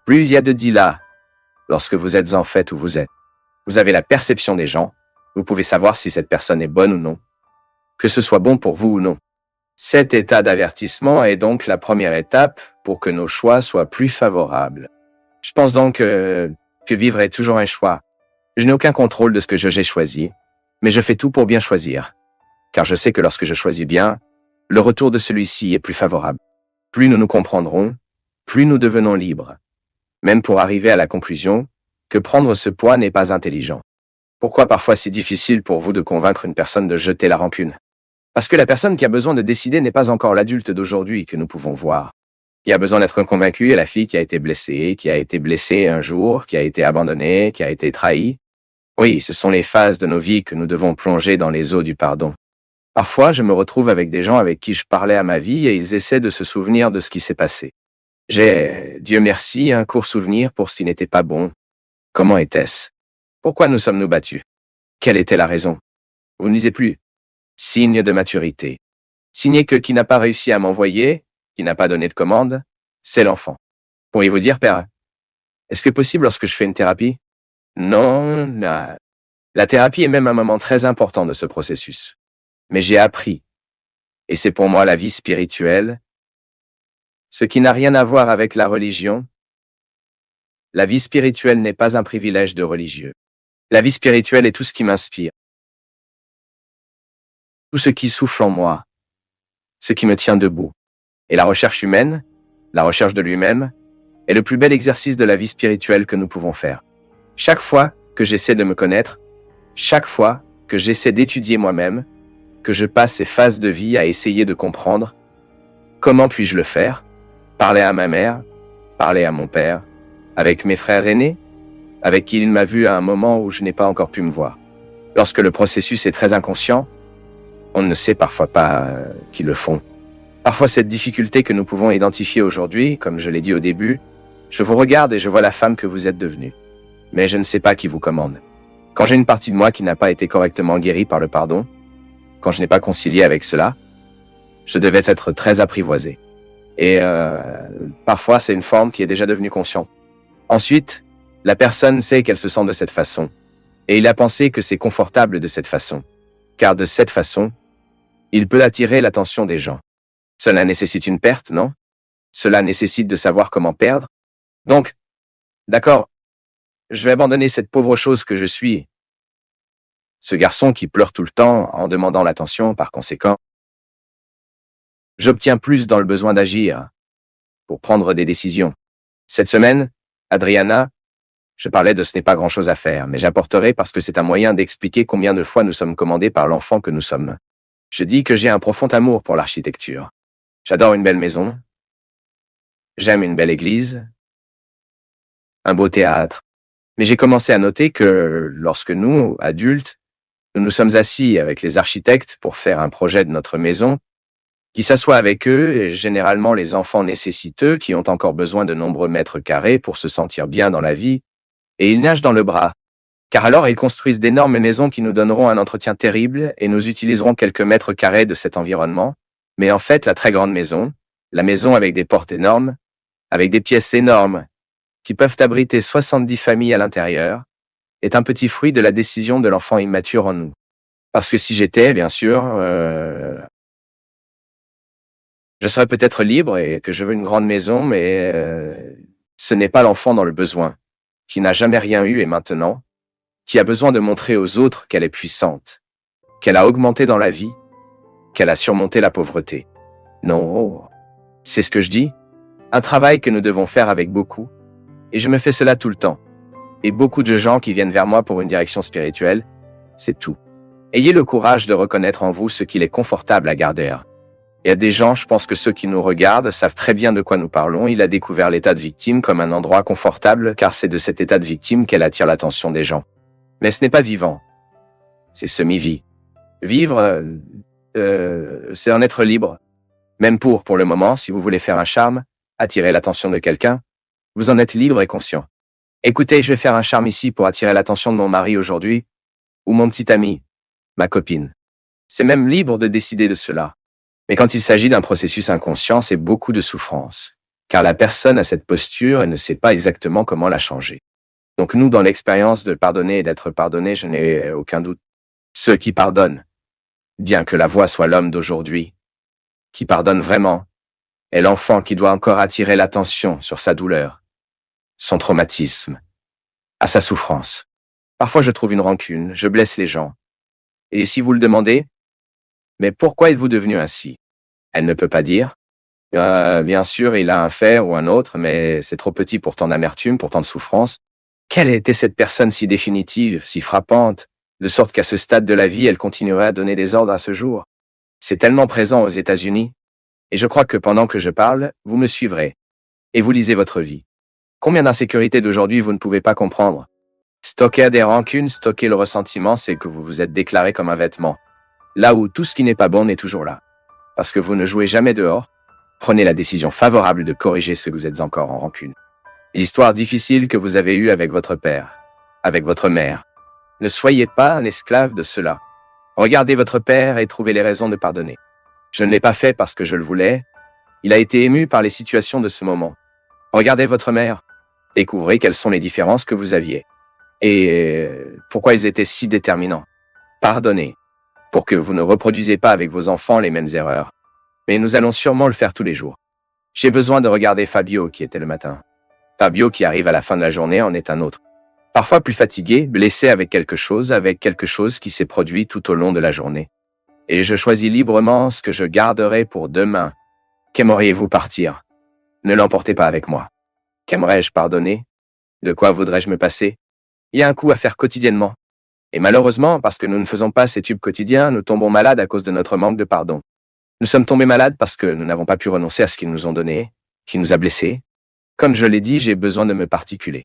Plus il y a de là, lorsque vous êtes en fait où vous êtes. Vous avez la perception des gens, vous pouvez savoir si cette personne est bonne ou non, que ce soit bon pour vous ou non. Cet état d'avertissement est donc la première étape pour que nos choix soient plus favorables. Je pense donc que vivre est toujours un choix. Je n'ai aucun contrôle de ce que j'ai choisi, mais je fais tout pour bien choisir. Car je sais que lorsque je choisis bien, le retour de celui-ci est plus favorable. Plus nous nous comprendrons, plus nous devenons libres. Même pour arriver à la conclusion que prendre ce poids n'est pas intelligent. Pourquoi parfois c'est difficile pour vous de convaincre une personne de jeter la rancune? Parce que la personne qui a besoin de décider n'est pas encore l'adulte d'aujourd'hui que nous pouvons voir. Qui a besoin d'être convaincu est la fille qui a été blessée un jour, qui a été abandonnée, qui a été trahie. Oui, ce sont les phases de nos vies que nous devons plonger dans les eaux du pardon. Parfois, je me retrouve avec des gens avec qui je parlais à ma vie et ils essaient de se souvenir de ce qui s'est passé. J'ai, Dieu merci, un court souvenir pour ce qui n'était pas bon. Comment était-ce? Pourquoi nous sommes-nous battus? Quelle était la raison? Vous ne lisez plus. Signe de maturité. Signe que qui n'a pas réussi à m'envoyer, qui n'a pas donné de commande, c'est l'enfant. Pourriez-vous dire, père, est-ce que possible lorsque je fais une thérapie? Non, la thérapie est même un moment très important de ce processus. Mais j'ai appris, et c'est pour moi la vie spirituelle, ce qui n'a rien à voir avec la religion. La vie spirituelle n'est pas un privilège de religieux. La vie spirituelle est tout ce qui m'inspire. Tout ce qui souffle en moi. Ce qui me tient debout. Et la recherche humaine, la recherche de lui-même, est le plus bel exercice de la vie spirituelle que nous pouvons faire. Chaque fois que j'essaie de me connaître, chaque fois que j'essaie d'étudier moi-même, que je passe ces phases de vie à essayer de comprendre, comment puis-je le faire? Parler à ma mère, parler à mon père, avec mes frères aînés, avec qui il m'a vu à un moment où je n'ai pas encore pu me voir. Lorsque le processus est très inconscient, on ne sait parfois pas qui le font. Parfois cette difficulté que nous pouvons identifier aujourd'hui, comme je l'ai dit au début, je vous regarde et je vois la femme que vous êtes devenue. Mais je ne sais pas qui vous commande. Quand j'ai une partie de moi qui n'a pas été correctement guérie par le pardon, quand je n'ai pas concilié avec cela, je devais être très apprivoisé. Et parfois, c'est une forme qui est déjà devenue consciente. Ensuite, la personne sait qu'elle se sent de cette façon. Et il a pensé que c'est confortable de cette façon. Car de cette façon, il peut attirer l'attention des gens. Cela nécessite une perte, non? Cela nécessite de savoir comment perdre. Donc, d'accord, je vais abandonner cette pauvre chose que je suis. Ce garçon qui pleure tout le temps en demandant l'attention, par conséquent. J'obtiens plus dans le besoin d'agir pour prendre des décisions. Cette semaine, Adriana, je parlais de ce n'est pas grand-chose à faire, mais j'apporterai parce que c'est un moyen d'expliquer combien de fois nous sommes commandés par l'enfant que nous sommes. Je dis que j'ai un profond amour pour l'architecture. J'adore une belle maison. J'aime une belle église. Un beau théâtre. Mais j'ai commencé à noter que lorsque nous, adultes, nous nous sommes assis avec les architectes pour faire un projet de notre maison, qui s'assoient avec eux, et généralement les enfants nécessiteux qui ont encore besoin de nombreux mètres carrés pour se sentir bien dans la vie, et ils nagent dans le bras. Car alors ils construisent d'énormes maisons qui nous donneront un entretien terrible et nous utiliserons quelques mètres carrés de cet environnement. Mais en fait, la très grande maison, la maison avec des portes énormes, avec des pièces énormes, qui peuvent abriter 70 familles à l'intérieur, est un petit fruit de la décision de l'enfant immature en nous. Parce que si j'étais, bien sûr, je serais peut-être libre et que je veux une grande maison, mais ce n'est pas l'enfant dans le besoin, qui n'a jamais rien eu et maintenant, qui a besoin de montrer aux autres qu'elle est puissante, qu'elle a augmenté dans la vie, qu'elle a surmonté la pauvreté. Non, c'est ce que je dis, un travail que nous devons faire avec beaucoup, et je me fais cela tout le temps. Et beaucoup de gens qui viennent vers moi pour une direction spirituelle, c'est tout. Ayez le courage de reconnaître en vous ce qu'il est confortable à garder. Il y a des gens, je pense que ceux qui nous regardent savent très bien de quoi nous parlons. Il a découvert l'état de victime comme un endroit confortable, car c'est de cet état de victime qu'elle attire l'attention des gens. Mais ce n'est pas vivant. C'est semi-vie. Vivre, c'est en être libre. Même pour le moment, si vous voulez faire un charme, attirer l'attention de quelqu'un, vous en êtes libre et conscient. Écoutez, je vais faire un charme ici pour attirer l'attention de mon mari aujourd'hui, ou mon petit ami, ma copine. C'est même libre de décider de cela. Mais quand il s'agit d'un processus inconscient, c'est beaucoup de souffrance, car la personne a cette posture et ne sait pas exactement comment la changer. Donc nous, dans l'expérience de pardonner et d'être pardonné, je n'ai aucun doute. Ceux qui pardonnent, bien que la voix soit l'homme d'aujourd'hui, qui pardonne vraiment, est l'enfant qui doit encore attirer l'attention sur sa douleur, son traumatisme, à sa souffrance. Parfois je trouve une rancune, je blesse les gens. Et si vous le demandez, mais pourquoi êtes-vous devenu ainsi? Elle ne peut pas dire. Bien sûr, il a un fait ou un autre, mais c'est trop petit pour tant d'amertume, pour tant de souffrance. Quelle était cette personne si définitive, si frappante, de sorte qu'à ce stade de la vie, elle continuerait à donner des ordres à ce jour? C'est tellement présent aux États-Unis. Et je crois que pendant que je parle, vous me suivrez. Et vous lisez votre vie. Combien d'insécurités d'aujourd'hui vous ne pouvez pas comprendre? Stocker des rancunes, stocker le ressentiment, c'est que vous vous êtes déclaré comme un vêtement. Là où tout ce qui n'est pas bon est toujours là. Parce que vous ne jouez jamais dehors, prenez la décision favorable de corriger ce que vous êtes encore en rancune. L'histoire difficile que vous avez eue avec votre père, avec votre mère. Ne soyez pas un esclave de cela. Regardez votre père et trouvez les raisons de pardonner. Je ne l'ai pas fait parce que je le voulais. Il a été ému par les situations de ce moment. Regardez votre mère. Découvrez quelles sont les différences que vous aviez. Et pourquoi ils étaient si déterminants. Pardonnez. Pour que vous ne reproduisez pas avec vos enfants les mêmes erreurs. Mais nous allons sûrement le faire tous les jours. J'ai besoin de regarder Fabio qui était le matin. Fabio qui arrive à la fin de la journée en est un autre. Parfois plus fatigué, blessé avec quelque chose qui s'est produit tout au long de la journée. Et je choisis librement ce que je garderai pour demain. Qu'aimeriez-vous partir? Ne l'emportez pas avec moi. Qu'aimerais-je pardonner? De quoi voudrais-je me passer? Il y a un coup à faire quotidiennement. Et malheureusement, parce que nous ne faisons pas ces tubes quotidiens, nous tombons malades à cause de notre manque de pardon. Nous sommes tombés malades parce que nous n'avons pas pu renoncer à ce qu'ils nous ont donné, qui nous a blessés. Comme je l'ai dit, j'ai besoin de me particuler.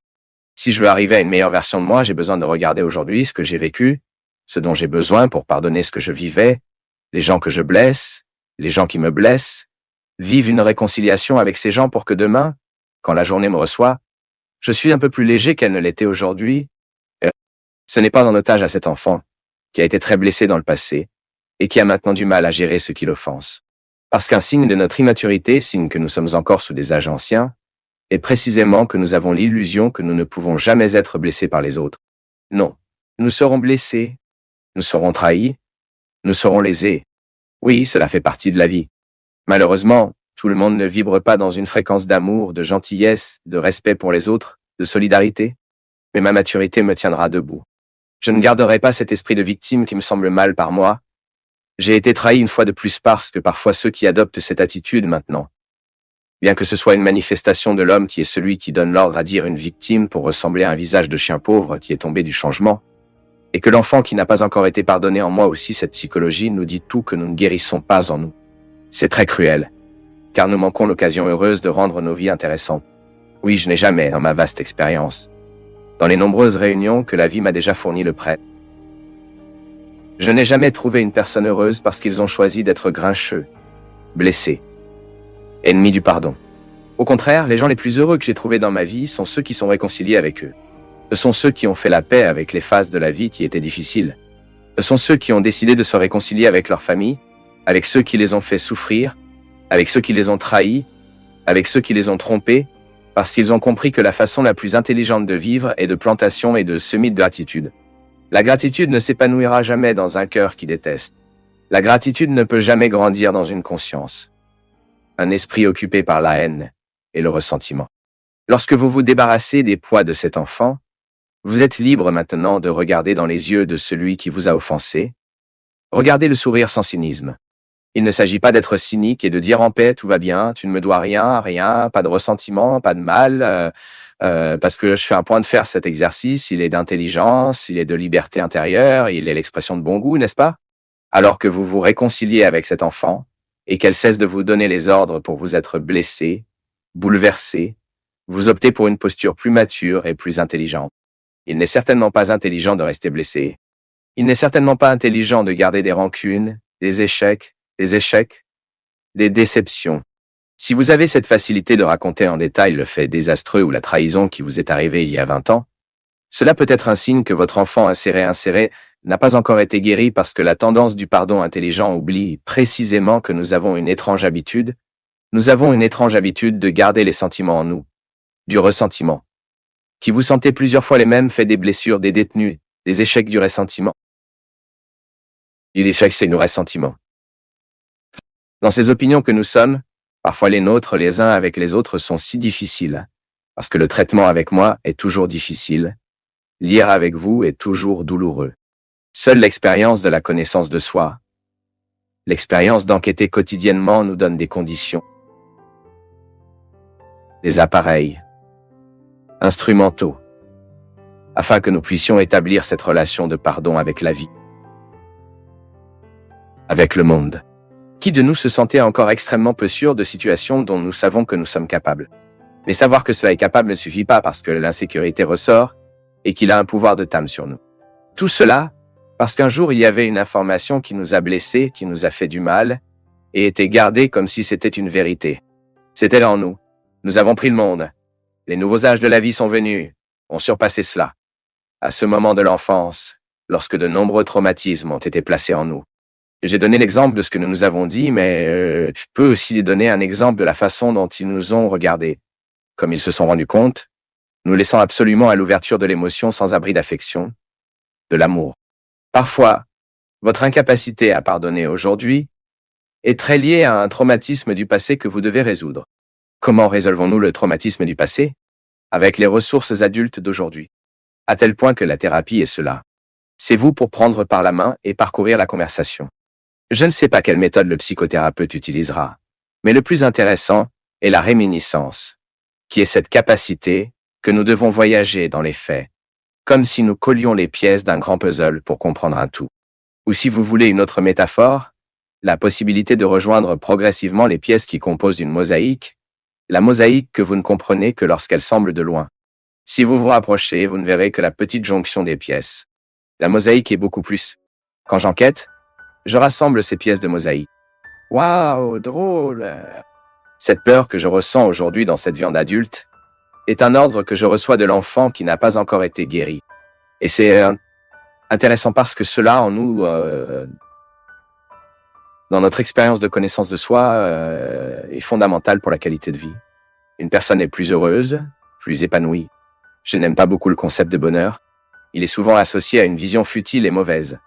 Si je veux arriver à une meilleure version de moi, j'ai besoin de regarder aujourd'hui ce que j'ai vécu, ce dont j'ai besoin pour pardonner ce que je vivais, les gens que je blesse, les gens qui me blessent, vivre une réconciliation avec ces gens pour que demain, quand la journée me reçoit, je suis un peu plus léger qu'elle ne l'était aujourd'hui. Ce n'est pas en otage à cet enfant, qui a été très blessé dans le passé, et qui a maintenant du mal à gérer ce qui l'offense. Parce qu'un signe de notre immaturité, signe que nous sommes encore sous des âges anciens, est précisément que nous avons l'illusion que nous ne pouvons jamais être blessés par les autres. Non, nous serons blessés, nous serons trahis, nous serons lésés. Oui, cela fait partie de la vie. Malheureusement, tout le monde ne vibre pas dans une fréquence d'amour, de gentillesse, de respect pour les autres, de solidarité. Mais ma maturité me tiendra debout. Je ne garderai pas cet esprit de victime qui me semble mal par moi. J'ai été trahi une fois de plus parce que parfois ceux qui adoptent cette attitude maintenant, bien que ce soit une manifestation de l'homme qui est celui qui donne l'ordre à dire une victime pour ressembler à un visage de chien pauvre qui est tombé du changement, et que l'enfant qui n'a pas encore été pardonné en moi aussi, cette psychologie nous dit tout que nous ne guérissons pas en nous. C'est très cruel, car nous manquons l'occasion heureuse de rendre nos vies intéressantes. Oui, je n'ai jamais, dans ma vaste expérience, dans les nombreuses réunions que la vie m'a déjà fourni le prêt, je n'ai jamais trouvé une personne heureuse parce qu'ils ont choisi d'être grincheux, blessés, ennemis du pardon. Au contraire, les gens les plus heureux que j'ai trouvés dans ma vie sont ceux qui sont réconciliés avec eux. Ce sont ceux qui ont fait la paix avec les phases de la vie qui étaient difficiles. Ce sont ceux qui ont décidé de se réconcilier avec leur famille, avec ceux qui les ont fait souffrir, avec ceux qui les ont trahis, avec ceux qui les ont trompés, parce qu'ils ont compris que la façon la plus intelligente de vivre est de plantation et de semis de gratitude. La gratitude ne s'épanouira jamais dans un cœur qui déteste. La gratitude ne peut jamais grandir dans une conscience. Un esprit occupé par la haine et le ressentiment. Lorsque vous vous débarrassez des poids de cet enfant, vous êtes libre maintenant de regarder dans les yeux de celui qui vous a offensé. Regardez le sourire sans cynisme. Il ne s'agit pas d'être cynique et de dire en paix, tout va bien, tu ne me dois rien, rien, pas de ressentiment, pas de mal, parce que je fais un point de faire cet exercice, il est d'intelligence, il est de liberté intérieure, il est l'expression de bon goût, n'est-ce pas? Alors que vous vous réconciliez avec cet enfant, et qu'elle cesse de vous donner les ordres pour vous être blessé, bouleversé, vous optez pour une posture plus mature et plus intelligente. Il n'est certainement pas intelligent de rester blessé. Il n'est certainement pas intelligent de garder des rancunes, des échecs, des déceptions. Si vous avez cette facilité de raconter en détail le fait désastreux ou la trahison qui vous est arrivée il y a 20 ans, cela peut être un signe que votre enfant inséré n'a pas encore été guéri parce que la tendance du pardon intelligent oublie précisément que nous avons une étrange habitude. Nous avons une étrange habitude de garder les sentiments en nous, du ressentiment. Qui vous sentez plusieurs fois les mêmes fait des blessures, des détenus, des échecs du ressentiment. Les échecs, c'est nos ressentiments. Dans ces opinions que nous sommes, parfois les nôtres les uns avec les autres sont si difficiles, parce que le traitement avec moi est toujours difficile, lire avec vous est toujours douloureux. Seule l'expérience de la connaissance de soi, l'expérience d'enquêter quotidiennement nous donne des conditions, des appareils, instrumentaux, afin que nous puissions établir cette relation de pardon avec la vie, avec le monde. Qui de nous se sentait encore extrêmement peu sûr de situations dont nous savons que nous sommes capables? Mais savoir que cela est capable ne suffit pas parce que l'insécurité ressort et qu'il a un pouvoir de tame sur nous. Tout cela parce qu'un jour il y avait une information qui nous a blessés, qui nous a fait du mal et était gardée comme si c'était une vérité. C'était en nous. Nous avons pris le monde. Les nouveaux âges de la vie sont venus, ont surpassé cela. À ce moment de l'enfance, lorsque de nombreux traumatismes ont été placés en nous. J'ai donné l'exemple de ce que nous nous avons dit, mais je peux aussi donner un exemple de la façon dont ils nous ont regardés. Comme ils se sont rendus compte, nous laissant absolument à l'ouverture de l'émotion sans abri d'affection, de l'amour. Parfois, votre incapacité à pardonner aujourd'hui est très liée à un traumatisme du passé que vous devez résoudre. Comment résolvons-nous le traumatisme du passé? Avec les ressources adultes d'aujourd'hui. À tel point que la thérapie est cela. C'est vous pour prendre par la main et parcourir la conversation. Je ne sais pas quelle méthode le psychothérapeute utilisera, mais le plus intéressant est la réminiscence, qui est cette capacité que nous devons voyager dans les faits, comme si nous collions les pièces d'un grand puzzle pour comprendre un tout. Ou si vous voulez une autre métaphore, la possibilité de rejoindre progressivement les pièces qui composent une mosaïque, la mosaïque que vous ne comprenez que lorsqu'elle semble de loin. Si vous vous rapprochez, vous ne verrez que la petite jonction des pièces. La mosaïque est beaucoup plus. Quand j'enquête, je rassemble ces pièces de mosaïque. Waouh, drôle! Cette peur que je ressens aujourd'hui dans cette viande adulte est un ordre que je reçois de l'enfant qui n'a pas encore été guéri. Et c'est intéressant parce que cela en nous, dans notre expérience de connaissance de soi, est fondamental pour la qualité de vie. Une personne est plus heureuse, plus épanouie. Je n'aime pas beaucoup le concept de bonheur. Il est souvent associé à une vision futile et mauvaise.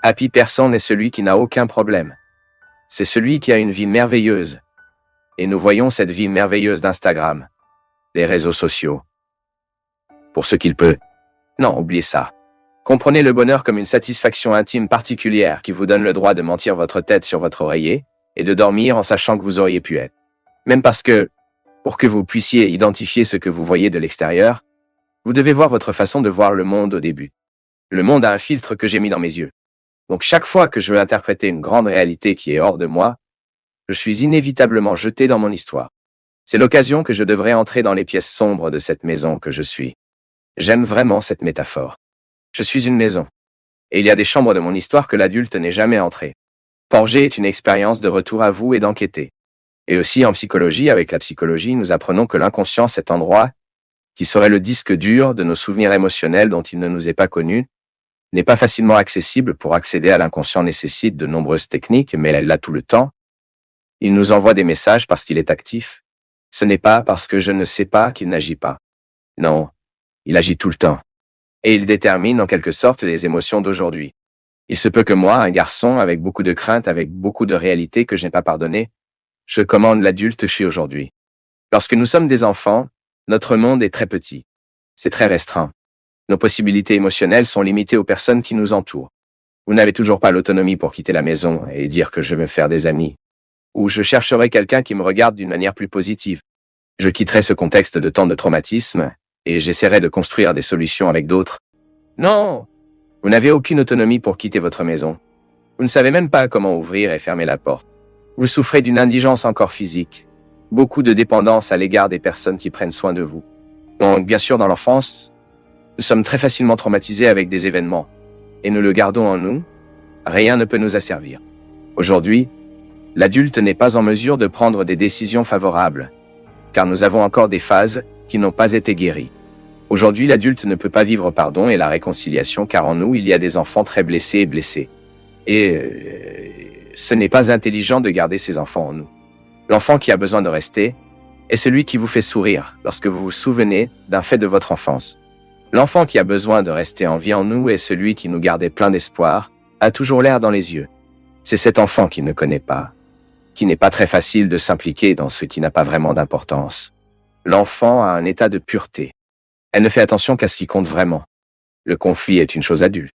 Happy person est celui qui n'a aucun problème. C'est celui qui a une vie merveilleuse. Et nous voyons cette vie merveilleuse d'Instagram, les réseaux sociaux. Pour ce qu'il peut. Non, oubliez ça. Comprenez le bonheur comme une satisfaction intime particulière qui vous donne le droit de mentir votre tête sur votre oreiller et de dormir en sachant que vous auriez pu être. Même parce que, pour que vous puissiez identifier ce que vous voyez de l'extérieur, vous devez voir votre façon de voir le monde au début. Le monde a un filtre que j'ai mis dans mes yeux. Donc chaque fois que je veux interpréter une grande réalité qui est hors de moi, je suis inévitablement jeté dans mon histoire. C'est l'occasion que je devrais entrer dans les pièces sombres de cette maison que je suis. J'aime vraiment cette métaphore. Je suis une maison. Et il y a des chambres de mon histoire que l'adulte n'est jamais entré. Forger est une expérience de retour à vous et d'enquêter. Et aussi en psychologie, avec la psychologie, nous apprenons que l'inconscient, cet endroit, qui serait le disque dur de nos souvenirs émotionnels dont il ne nous est pas connu, n'est pas facilement accessible. Pour accéder à l'inconscient nécessite de nombreuses techniques, mais elle l'a tout le temps. Il nous envoie des messages parce qu'il est actif. Ce n'est pas parce que je ne sais pas qu'il n'agit pas. Non, il agit tout le temps. Et il détermine en quelque sorte les émotions d'aujourd'hui. Il se peut que moi, un garçon avec beaucoup de crainte, avec beaucoup de réalités que je n'ai pas pardonnées, je commande l'adulte que je suis aujourd'hui. Lorsque nous sommes des enfants, notre monde est très petit. C'est très restreint. Nos possibilités émotionnelles sont limitées aux personnes qui nous entourent. Vous n'avez toujours pas l'autonomie pour quitter la maison et dire que je vais me faire des amis. Ou je chercherai quelqu'un qui me regarde d'une manière plus positive. Je quitterai ce contexte de tant de traumatisme et j'essaierai de construire des solutions avec d'autres. Non! Vous n'avez aucune autonomie pour quitter votre maison. Vous ne savez même pas comment ouvrir et fermer la porte. Vous souffrez d'une indigence encore physique, beaucoup de dépendance à l'égard des personnes qui prennent soin de vous. Donc, bien sûr, dans l'enfance, nous sommes très facilement traumatisés avec des événements, et nous le gardons en nous. Rien ne peut nous asservir. Aujourd'hui, l'adulte n'est pas en mesure de prendre des décisions favorables, car nous avons encore des phases qui n'ont pas été guéries. Aujourd'hui, l'adulte ne peut pas vivre pardon et la réconciliation, car en nous, il y a des enfants très blessés et blessés. Et ce n'est pas intelligent de garder ces enfants en nous. L'enfant qui a besoin de rester est celui qui vous fait sourire lorsque vous vous souvenez d'un fait de votre enfance. L'enfant qui a besoin de rester en vie en nous est celui qui nous gardait plein d'espoir, a toujours l'air dans les yeux. C'est cet enfant qui ne connaît pas, qui n'est pas très facile de s'impliquer dans ce qui n'a pas vraiment d'importance. L'enfant a un état de pureté. Elle ne fait attention qu'à ce qui compte vraiment. Le conflit est une chose adulte.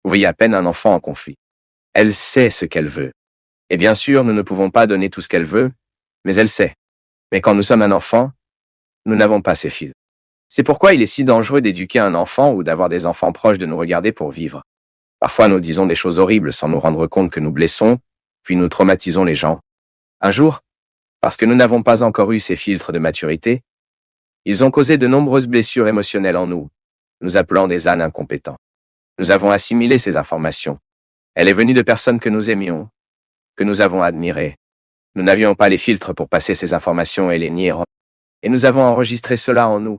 Vous voyez à peine un enfant en conflit. Elle sait ce qu'elle veut. Et bien sûr, nous ne pouvons pas donner tout ce qu'elle veut, mais elle sait. Mais quand nous sommes un enfant, nous n'avons pas ces fils. C'est pourquoi il est si dangereux d'éduquer un enfant ou d'avoir des enfants proches de nous regarder pour vivre. Parfois, nous disons des choses horribles sans nous rendre compte que nous blessons, puis nous traumatisons les gens. Un jour, parce que nous n'avons pas encore eu ces filtres de maturité, ils ont causé de nombreuses blessures émotionnelles en nous, nous appelant des ânes incompétents. Nous avons assimilé ces informations. Elle est venue de personnes que nous aimions, que nous avons admirées. Nous n'avions pas les filtres pour passer ces informations et les nier. Et nous avons enregistré cela en nous.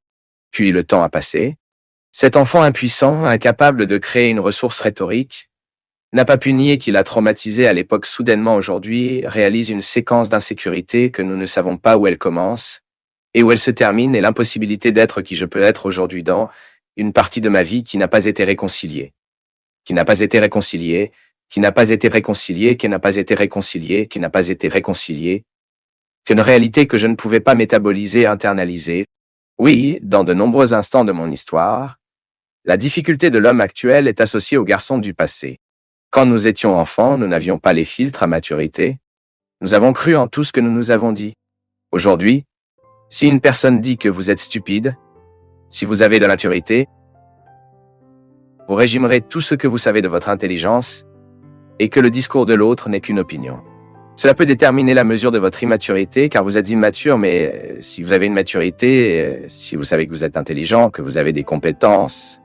Puis le temps a passé. Cet enfant impuissant, incapable de créer une ressource rhétorique, n'a pas pu nier qu'il a traumatisé à l'époque. Soudainement aujourd'hui réalise une séquence d'insécurité que nous ne savons pas où elle commence et où elle se termine, et l'impossibilité d'être qui je peux être aujourd'hui dans une partie de ma vie qui n'a pas été réconciliée. Qui n'a pas été réconciliée, qui n'a pas été réconciliée, qui n'a pas été réconciliée, qui n'a pas été réconciliée. C'est une réalité que je ne pouvais pas métaboliser, internaliser. Oui, dans de nombreux instants de mon histoire, la difficulté de l'homme actuel est associée aux garçons du passé. Quand nous étions enfants, nous n'avions pas les filtres à maturité. Nous avons cru en tout ce que nous nous avons dit. Aujourd'hui, si une personne dit que vous êtes stupide, si vous avez de la maturité, vous régimerez tout ce que vous savez de votre intelligence et que le discours de l'autre n'est qu'une opinion. Cela peut déterminer la mesure de votre immaturité, car vous êtes immature, mais si vous avez une maturité, si vous savez que vous êtes intelligent, que vous avez des compétences,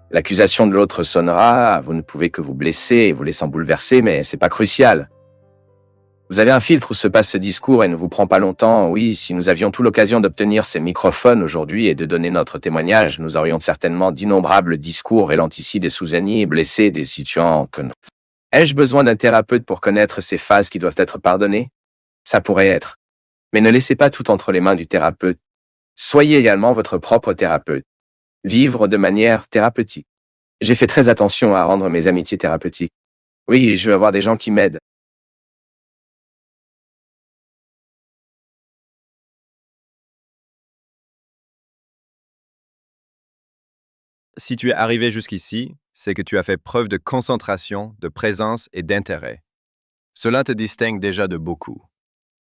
l'accusation de l'autre sonnera, vous ne pouvez que vous blesser et vous laissant bouleverser, mais c'est pas crucial. Vous avez un filtre où se passe ce discours et ne vous prend pas longtemps. Oui, si nous avions tout l'occasion d'obtenir ces microphones aujourd'hui et de donner notre témoignage, nous aurions certainement d'innombrables discours ralentis des sous-amis blessés, des situants que nous. Ai-je besoin d'un thérapeute pour connaître ces phases qui doivent être pardonnées? Ça pourrait être. Mais ne laissez pas tout entre les mains du thérapeute. Soyez également votre propre thérapeute. Vivre de manière thérapeutique. J'ai fait très attention à rendre mes amitiés thérapeutiques. Oui, je veux avoir des gens qui m'aident. Si tu es arrivé jusqu'ici, c'est que tu as fait preuve de concentration, de présence et d'intérêt. Cela te distingue déjà de beaucoup.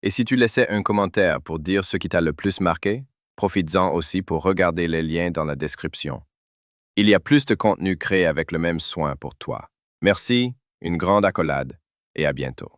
Et si tu laissais un commentaire pour dire ce qui t'a le plus marqué, profites-en aussi pour regarder les liens dans la description. Il y a plus de contenu créé avec le même soin pour toi. Merci, une grande accolade et à bientôt.